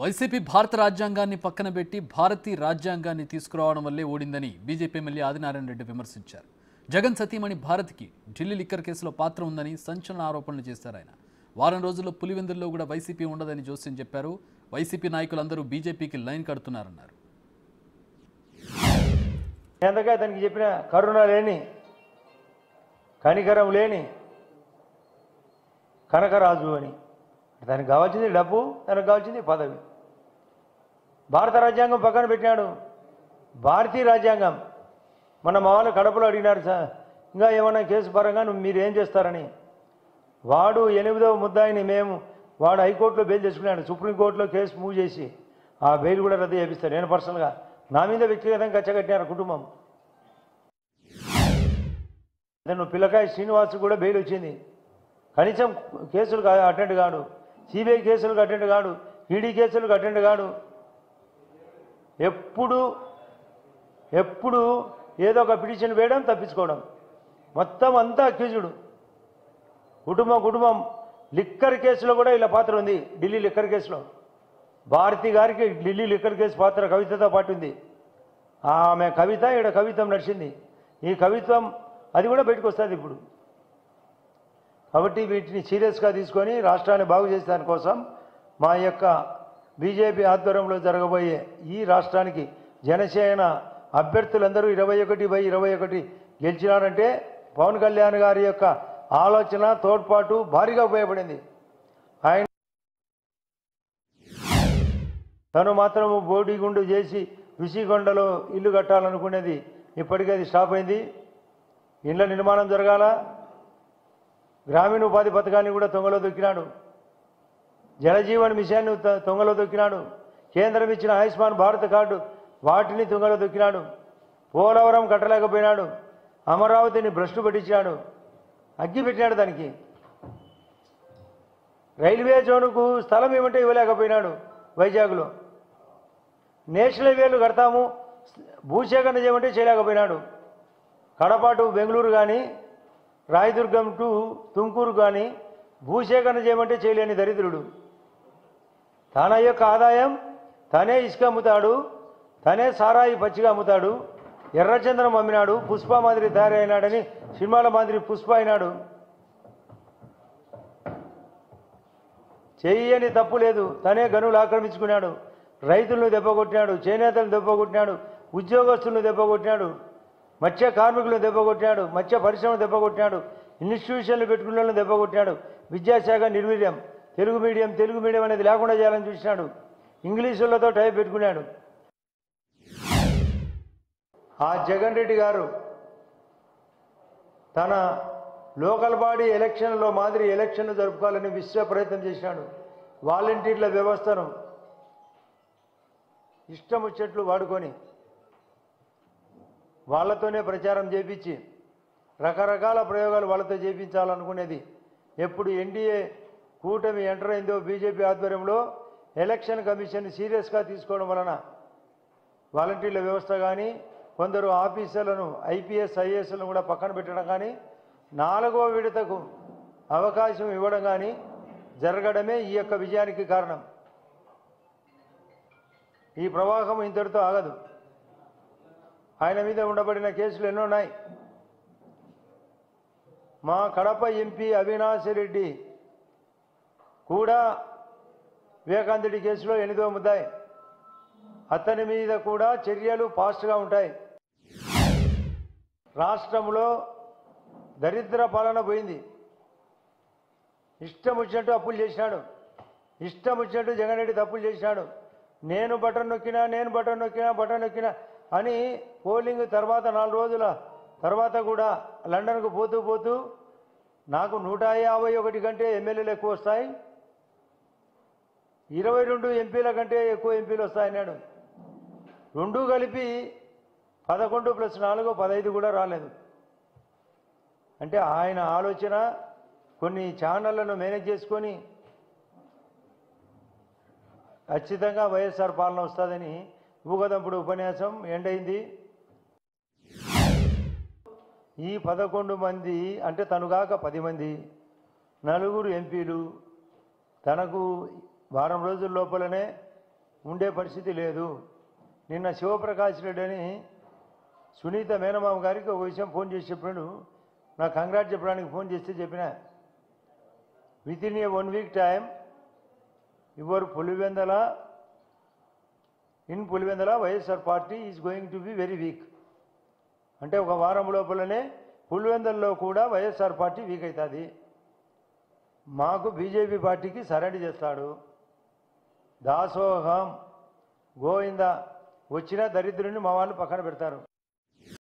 YCP భారత రాజ్యాంగాన్ని పక్కన పెట్టి భారతీయ రాజ్యాంగాన్ని తీసుకురావడం వల్లే ఓడిందని బీజేపీ ఎమ్మెల్యే ఆదినారాయణ రెడ్డి విమర్శించారు. జగన్ సతీమణి భారత్కి ఢిల్లీ లిక్కర్ కేసులో పాత్ర ఉందని సంచలన ఆరోపణలు చేశారు ఆయన. వారం రోజుల్లో పులివెందుల్లో కూడా వైసీపీ ఉండదని జోస్యం చెప్పారు. వైసీపీ నాయకులందరూ బీజేపీకి లైన్ కడుతున్నారన్నారు. ఎంతగా తనకి చెప్పిన కరుణ లేని, కనికరం లేని కనకరాజు అని. తనకు కావాల్సింది డబ్బు, తనకు కావాల్సింది పదవి. భారత రాజ్యాంగం పక్కన పెట్టినాడు. భారతీయ రాజ్యాంగం. మన మా వాళ్ళు కడపలో అడిగినారు, సార్ ఇంకా ఏమన్నా కేసు పరంగా మీరు ఏం చేస్తారని. వాడు 8వ ముద్దాయిని వాడు హైకోర్టులో బెయిల్ తెచ్చుకున్నాడు. సుప్రీంకోర్టులో కేసు మూవ్ చేసి ఆ బెయిల్ కూడా రద్దు చేపిస్తాడు. నేను పర్సనల్గా నా మీద వ్యక్తిగతంగా కచ్చగట్టినారు కుటుంబం. అతను పిల్లకాయ శ్రీనివాస్ కూడా బెయిల్ వచ్చింది. కనీసం కేసులకు అటెండ్ కాడు, సిబిఐ కేసులకు అటెండ్ కాడు, ఈడీ కేసులకు అటెండ్ కాడు. ఎప్పుడు ఏదో ఒక పిటిషన్ వేయడం, తప్పించుకోవడం. మొత్తం అంతా అక్యూజుడు. కుటుంబం లిక్కర్ కేసులో కూడా ఇలా పాత్ర ఉంది. ఢిల్లీ లిక్కర్ కేసులో భారతి గారికి ఢిల్లీ లిక్కర్ కేసు పాత్ర కవితతో పాటు ఉంది. ఆమె కవిత, ఈడ కవిత్వం నడిచింది. ఈ కవిత్వం అది కూడా బయటకు వస్తుంది ఇప్పుడు. కాబట్టి వీటిని సీరియస్గా తీసుకొని రాష్ట్రాన్ని బాగు చేసే దానికోసం మా యొక్క బీజేపీ ఆధ్వర్యంలో జరగబోయే ఈ రాష్ట్రానికి జనసేన అభ్యర్థులందరూ 21/21 గెలిచినారంటే పవన్ కళ్యాణ్ గారి యొక్క ఆలోచన, తోడ్పాటు భారీగా ఉపయోగపడింది. ఆయన తను మాత్రము బోడిగుండు చేసి ఋషికొండలో ఇల్లు కట్టాలనుకునేది ఇప్పటికే అది స్టాప్ అయింది. ఇండ్ల నిర్మాణం జరగాల. గ్రామీణ ఉపాధి పథకాన్ని కూడా తొంగలో దొక్కినాడు. జలజీవన్ మిషన్ను తొంగలో దొక్కినాడు. కేంద్రం ఇచ్చిన ఆయుష్మాన్ భారత్ కార్డు వాటిని తొంగలో దొక్కినాడు. పోలవరం కట్టలేకపోయినాడు. అమరావతిని భ్రష్టు పట్టించాడు, అగ్గి పెట్టినాడు. దానికి రైల్వే జోనుకు స్థలం ఏమంటే ఇవ్వలేకపోయినాడు. వైజాగ్లో నేషనల్ హైవేలు కడతాము, భూసేకరణ చేయమంటే చేయలేకపోయినాడు. కడప టు బెంగళూరు కానీ, రాయదుర్గం టు తుమ్కూరు కానీ భూసేకరణ చేయమంటే చేయలేని దరిద్రుడు. తన యొక్క ఆదాయం తనే ఇసుక అమ్ముతాడు, తనే సారాయి పచ్చిగా అమ్ముతాడు. ఎర్రచంద్రం అమ్మినాడు. పుష్ప మాదిరి తయారైనాడని సినిమాల మాదిరి పుష్ప అయినాడు. చేయని తప్పు లేదు. తనే గనులు ఆక్రమించుకున్నాడు. రైతులను దెబ్బకొట్టినాడు, చేనేతలను దెబ్బకొట్టినాడు, ఉద్యోగస్తులను దెబ్బకొట్టినాడు, మత్స్య కార్మికులను దెబ్బకొట్టినాడు, మత్స్య పరిశ్రమను దెబ్బకొట్టినాడు, ఇన్స్టిట్యూషన్లు పెట్టుకున్న వాళ్ళని దెబ్బకొట్టినాడు. విద్యాశాఖ నిర్వీర్యం. తెలుగు మీడియం అనేది లేకుండా చేయాలని చూసినాడు. ఇంగ్లీషులతో టైప్ పెట్టుకున్నాడు. ఆ జగన్ రెడ్డి గారు తన లోకల్ బాడీ ఎలక్షన్లో మాదిరి ఎలక్షన్లు జరుపుకోవాలని విశ్వ ప్రయత్నం చేసినాడు. వాలంటీర్ల వ్యవస్థను ఇష్టం వచ్చేట్లు వాడుకొని వాళ్ళతోనే ప్రచారం చేపించి రకరకాల ప్రయోగాలు వాళ్ళతో చేయించాలనుకునేది. ఎప్పుడు ఎన్డీఏ కూటమి ఎంటర్ అయిందో బీజేపీ ఆధ్వర్యంలో ఎలక్షన్ కమిషన్ సీరియస్గా తీసుకోవడం వలన వాలంటీర్ల వ్యవస్థ కానీ, కొందరు ఆఫీసర్లను ఐపీఎస్ ఐఏఎస్లను కూడా పక్కన పెట్టడం కానీ, 4వ విడతకు అవకాశం ఇవ్వడం కానీ జరగడమే ఈ యొక్క విజయానికి కారణం. ఈ ప్రవాహం ఇంతటితో ఆగదు. ఆయన మీద ఉండబడిన కేసులు ఎన్నో ఉన్నాయి. మా కడప ఎంపీ అవినాష్ రెడ్డి కూడా వివేకానంద రెడ్డి కేసులో 8వ ముద్దాయి. అతని మీద కూడా చర్యలు ఫాస్ట్గా ఉంటాయి. రాష్ట్రంలో దరిద్ర పాలన పోయింది. ఇష్టం వచ్చినట్టు అప్పులు చేసినాడు. ఇష్టం వచ్చినట్టు జగన్ రెడ్డి తప్పులు చేసినాడు. నేను బటన్ నొక్కినా అని పోలింగ్ తర్వాత 4 రోజుల తర్వాత కూడా లండన్కు పోతూ నాకు 151 కంటే ఎమ్మెల్యేలు ఎక్కువ వస్తాయి, 22 ఎంపీల కంటే ఎక్కువ ఎంపీలు వస్తాయన్నాడు. 2 కలిపి 11 + 4 15 కూడా రాలేదు. అంటే ఆయన ఆలోచన కొన్ని ఛానళ్లను మేనేజ్ చేసుకొని ఖచ్చితంగా వైఎస్ఆర్ పాలన వస్తుందని ఊగదంపుడు ఉపన్యాసం ఎండైంది. ఈ 11 మంది అంటే తనుగాక 10 మంది, 4 ఎంపీలు తనకు వారం రోజుల లోపలనే ఉండే పరిస్థితి లేదు. నిన్న శివప్రకాష్ రెడ్డి అని సునీత మేనమామ గారికి ఒక విషయం ఫోన్ చేసి చెప్పినాడు. నాకు కంగ్రాట్ చెప్పడానికి ఫోన్ చేస్తే చెప్పిన within A 1 week time your Pulivendula YSR party is going to be very weak. అంటే ఒక వారం లోపలనే పులివెందల్లో కూడా వైఎస్ఆర్ పార్టీ వీక్ అవుతుంది. మాకు బీజేపీ పార్టీకి సరెండర్ చేస్తాడు. దాసోహం గోవింద వచ్చిన దరిద్రుని మా వాళ్ళు పక్కన పెడతారు.